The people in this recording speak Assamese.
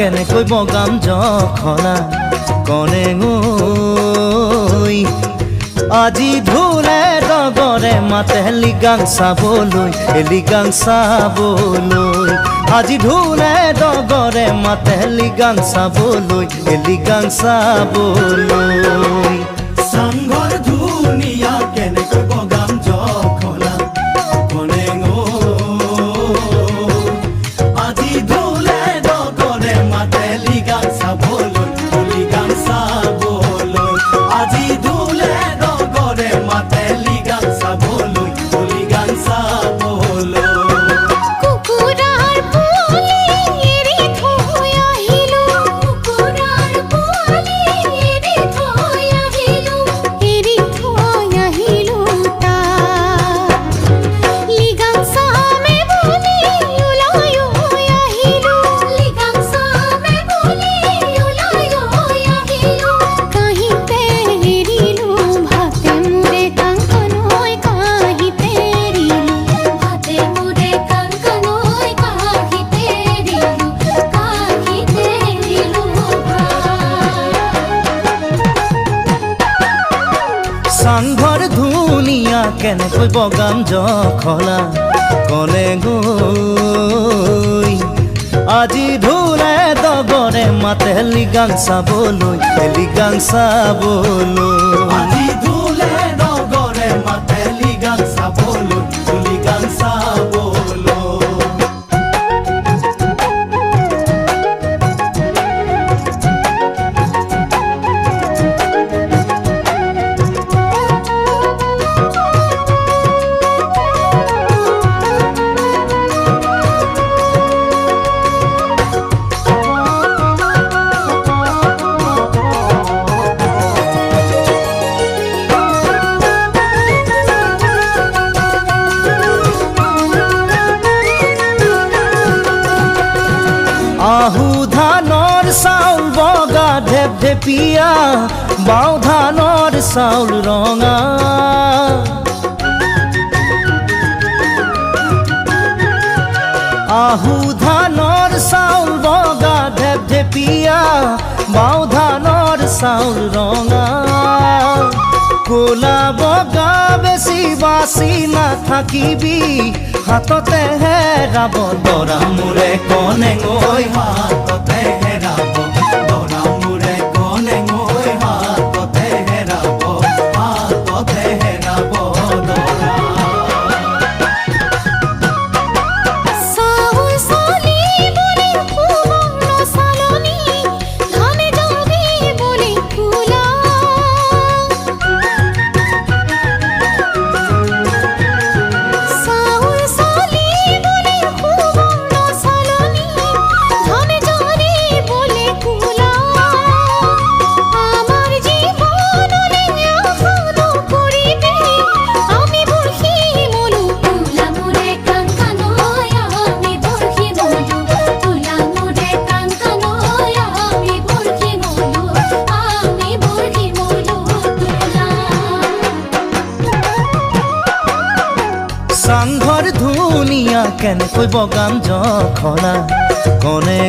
কেনেকৈ বগাম জখলা কনে ঐ আজি ধুলে ডগৰে মাতে লিগাং চাবলৈ আজি ধুলে ডগৰে মাতে লিগাং চাবলৈ চাংঘৰ ধুনীয়া কেনেকৈ বগাম জখলা কনে আজি ধুলে ডগৰে মাতে লিগাং চাবলৈ আজি ধুলে ডগৰে মাতে লিগাং চাবলৈ চাংঘৰ ধুনীয়া কেনেকৈ বগাম জখলা কনে আজি ধুলে ডগৰে মাতে লিগাং চাবলৈ আজি ধুলে ডগৰে মাতে লিগাং চাবলৈ আহু ধানৰ চাউল বগা ঢেপঢেপীয়া বাও ধানৰ চাউল ৰঙা আহু ধানৰ চাউল বগা ঢেপঢেপীয়া বাও ধানৰ চাউল ৰঙা কোলা বগা বেছি বাছি নাথাকিবি হাততে হেৰাব দৰা মোৰে কনে হাততে হেৰাব দৰা মোৰে কনে হাততে হেৰাব দৰা চাংঘৰ ধুনীয়া কেনেকৈ বগাম জখলা কনে